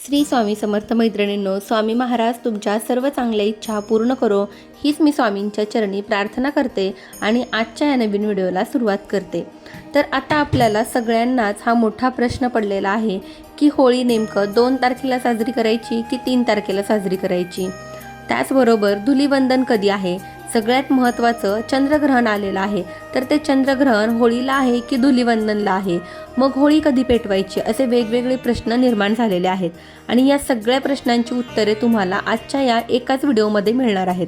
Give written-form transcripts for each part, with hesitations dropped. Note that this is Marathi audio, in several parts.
श्री स्वामी समर्थ मैत्रिणींनो, स्वामी महाराज तुमच्या सर्व चांगल्या इच्छा पूर्ण करो हीच मी स्वामींच्या चरणी प्रार्थना करते आणि आजच्या या नवीन व्हिडिओला सुरुवात करते। तर आता आपल्याला सगळ्यांनाच हा मोठा प्रश्न पडलेला आहे की होळी नेमकं 2 तारखेला साजरी करायची की 3 तारखेला साजरी करायची। त्याचबरोबर धुलीवंदन कधी आहे, सगळ्यात महत्त्वाचं चंद्रग्रहण आलेलं आहे, तर ते चंद्रग्रहण होळीला आहे की धुलीवंदनला आहे, मग होळी कधी पेटवायची, असे वेगवेगळे प्रश्न निर्माण झालेले आहेत आणि या सगळ्या प्रश्नांची उत्तरे तुम्हाला आजच्या या एकाच व्हिडिओमध्ये मिळणार आहेत।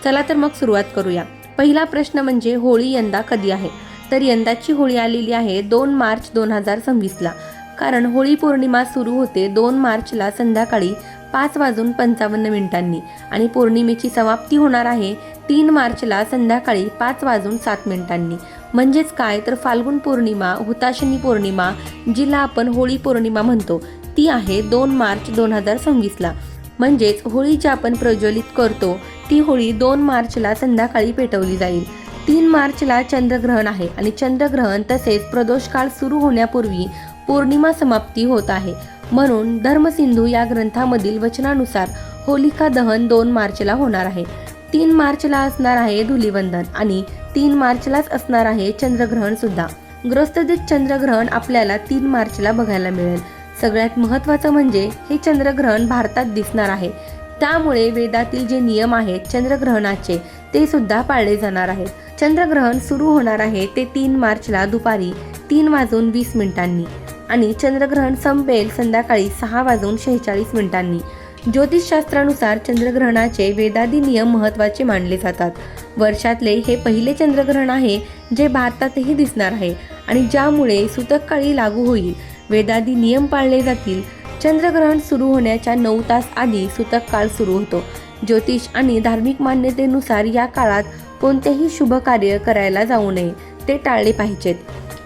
चला तर मग सुरुवात करूया। पहिला प्रश्न म्हणजे होळी यंदा कधी आहे, तर यंदाची होळी आलेली आहे 2 मार्च 2026ला, कारण होळी पौर्णिमा सुरू होते 2 मार्चला संध्याकाळी 5:55 आणि पौर्णिमेची समाप्ती होणार आहे 3 मार्चला संध्याकाळी 5:07। म्हणजेच काय, तर फाल्गुन पौर्णिमा, हुताशनी पौर्णिमा, जिला आपण होळी पौर्णिमा म्हणतो, ती आहे 2 मार्च 2026ला। म्हणजेच होळी जी आपण प्रज्वलित करतो ती होळी 2 मार्चला संध्याकाळी पेटवली जाईल। 3 मार्चला चंद्रग्रहण आहे आणि चंद्रग्रहण तसेच प्रदोष काळ सुरू होण्यापूर्वी पौर्णिमा समाप्ती होत आहे, म्हणून धर्मसिंधू या ग्रंथामधील वचनानुसार होलिका दहन 2 मार्चला होणार आहे। 3 मार्चला असणार आहे धुलीवंदन आणि 3 मार्चलाच असणार आहे चंद्रग्रहण सुद्धा। ग्रस्तदित चंद्रग्रहण आपल्याला 3 मार्चला बघायला मिळेल। सगळ्यात महत्त्वाचं म्हणजे हे चंद्रग्रहण भारतात दिसणार आहे, त्यामुळे वेदातील जे नियम आहेत चंद्रग्रहणाचे ते सुद्धा पाळले जाणार आहेत। चंद्रग्रहण सुरू होणार आहे ते 3 मार्चला दुपारी 3:20 आणि चंद्रग्रहण संपेल संध्याकाळी 6:46। ज्योतिषशास्त्रानुसार चंद्रग्रहणाचे वेदादी नियम महत्त्वाचे मानले जातात। वर्षातले हे पहिले चंद्रग्रहण आहे जे भारतातही दिसणार आहे आणि ज्यामुळे सूतक काळी लागू होईल, वेदादी नियम पाळले जातील। चंद्रग्रहण सुरू होण्याच्या 9 तास आधी सूतक काळ सुरू होतो। ज्योतिष आणि धार्मिक मान्यतेनुसार या काळात कोणतेही शुभ कार्य करायला जाऊ नये, ते टाळले पाहिजेत।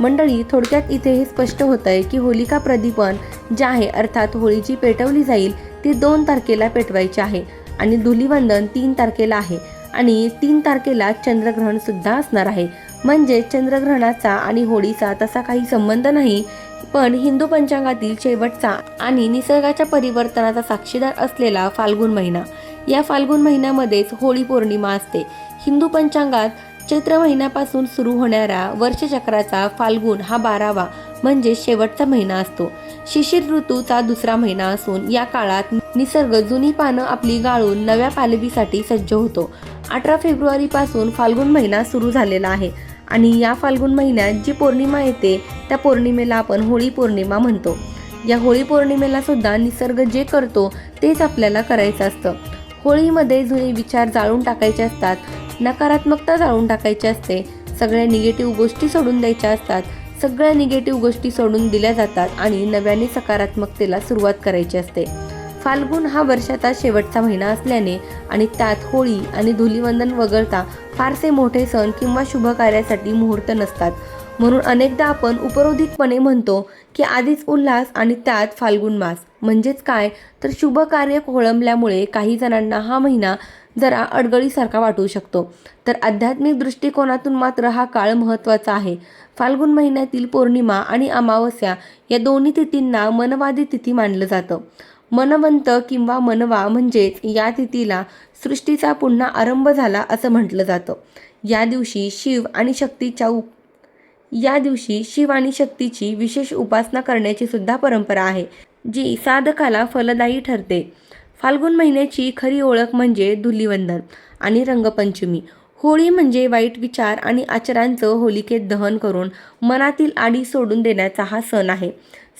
मंडळी, थोडक्यात इथे हे स्पष्ट होतंय की होलिका प्रदीपन जे आहे, अर्थात होळी जी पेटवली जाईल ती 2 तारखेला पेटवायची आहे आणि धुलीवंदन 3 तारखेला आहे आणि 3 तारखेला चंद्रग्रहण सुद्धा असणार आहे। म्हणजे चंद्रग्रहणाचा आणि होळीचा तसा काही संबंध नाही, पण हिंदू पंचांगातील शेवटचा आणि निसर्गाच्या परिवर्तनाचा साक्षीदार असलेला फाल्गुन महिना, या फाल्गुन महिन्यामध्येच होळी पौर्णिमा असते। हिंदू पंचांगात चैत्र महिन्यापासून सुरू होणाऱ्या वर्षचक्राचा फाल्गुन हा 12वा म्हणजे शेवटचा महिना असतो। शिशिर ऋतूचा दुसरा महिना असून या काळात निसर्ग जुनी पानं आपली गाळून नव्या पालवीसाठी सज्ज होतो। 18 फेब्रुवारीपासून फाल्गुन महिना सुरू झालेला आहे आणि या फाल्गुन महिन्यात जी पौर्णिमा येते त्या पौर्णिमेला आपण होळी पौर्णिमा म्हणतो। या होळी पौर्णिमेला सुद्धा निसर्ग जे करतो तेच आपल्याला करायचं असतं। होळीमध्ये जुने विचार जाळून टाकायचे असतात, नकारात्मकता जाळून टाकायची असते, सगळ्या निगेटिव्ह गोष्टी सोडून द्यायच्या असतात। सगळ्या निगेटिव्ह गोष्टी सोडून दिल्या जातात आणि नव्याने सकारात्मकतेला सुरुवात करायची असते। फाल्गुन हा वर्षाचा शेवटचा महिना असल्याने आणि त्यात होळी आणि धुलीवंदन वगळता फारसे मोठे सण किंवा शुभ कार्यासाठी मुहूर्त नसतात, म्हणून अनेकदा आपण उपरोधिकपणे म्हणतो की आधीच उल्हास आणि त्यात फाल्गुन मास। म्हणजेच काय, तर शुभ कार्य खोळंबल्यामुळे काही जणांना हा महिना जरा अडगळीसारखा वाटू शकतो, तर आध्यात्मिक दृष्टिकोनातून मात्र हा काळ महत्त्वाचा आहे। फाल्गुन महिन्यातील पौर्णिमा आणि अमावस्या या दोन्ही तिथींना मनवादी तिथी मानलं जातं। मनवंत किंवा मनवा म्हणजेच या तिथीला सृष्टीचा पुन्हा आरंभ झाला असं म्हटलं जातं। या दिवशी शिव आणि शक्तीची विशेष उपासना करण्याची सुद्धा परंपरा आहे, जी साधकाला फलदायी ठरते। फाल्गुन महिन्याची खरी ओळख म्हणजे धुलीवंदन आणि रंगपंचमी। होळी म्हणजे वाईट विचार आणि आचरांचं होलिकेत दहन करून मनातील आडी सोडून देण्याचा हा सण आहे।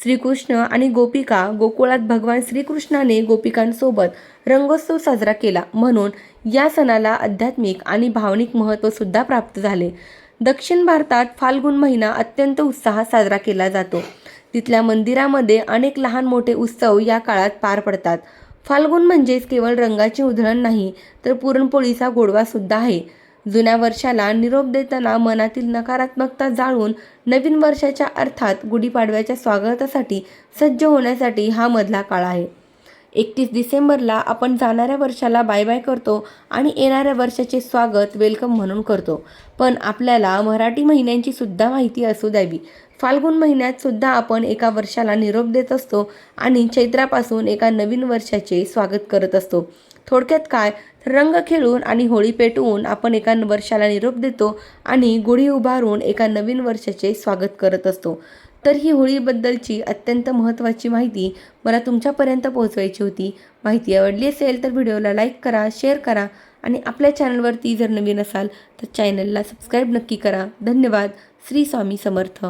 श्रीकृष्ण आणि गोपिका गोकुळात भगवान श्रीकृष्णाने गोपिकांसोबत रंगोत्सव साजरा केला, म्हणून या सणाला आध्यात्मिक आणि भावनिक महत्त्व सुद्धा प्राप्त झाले। दक्षिण भारतात फाल्गुन महिना अत्यंत उत्साहात साजरा केला जातो। तिथल्या मंदिरामध्ये अनेक लहान मोठे उत्सव या काळात पार पडतात। फाल्गुन म्हणजेच केवळ रंगाची उधळण नाही, तर पुरणपोळीचा गोडवा सुद्धा आहे। जुन्या वर्षाला निरोप देताना मनातील नकारात्मकता जाळून नवीन वर्षाच्या अर्थात गुढीपाडव्याच्या स्वागतासाठी सज्ज होण्यासाठी हा मधला काळ आहे। 31 डिसेंबरला आपण जाणाऱ्या वर्षाला बाय बाय करतो आणि येणाऱ्या वर्षाचे स्वागत वेलकम म्हणून करतो, पण आपल्याला मराठी महिन्यांची सुद्धा माहिती असू द्यावी। फाल्गुन महिन्यात सुद्धा आपण एका वर्षाला निरोप देत असतो आणि चैत्रापासून एका नवीन वर्षाचे स्वागत करत असतो. थोडक्यात काय, रंग खेळून आणि होळी पेटवून आपण एका वर्षाला निरोप देतो आणि गुढी उभारून एका नवीन वर्षाचे स्वागत करत असतो. तर ही होळीबद्दलची अत्यंत महत्त्वाची माहिती मला तुमच्यापर्यंत पोहोचवायची होती. माहिती आवडली असेल तर व्हिडिओला लाईक करा, शेअर करा आणि आपल्या चॅनलवरती जर नवीन असाल तर चॅनलला सबस्क्राईब नक्की करा. धन्यवाद. श्री स्वामी समर्थ.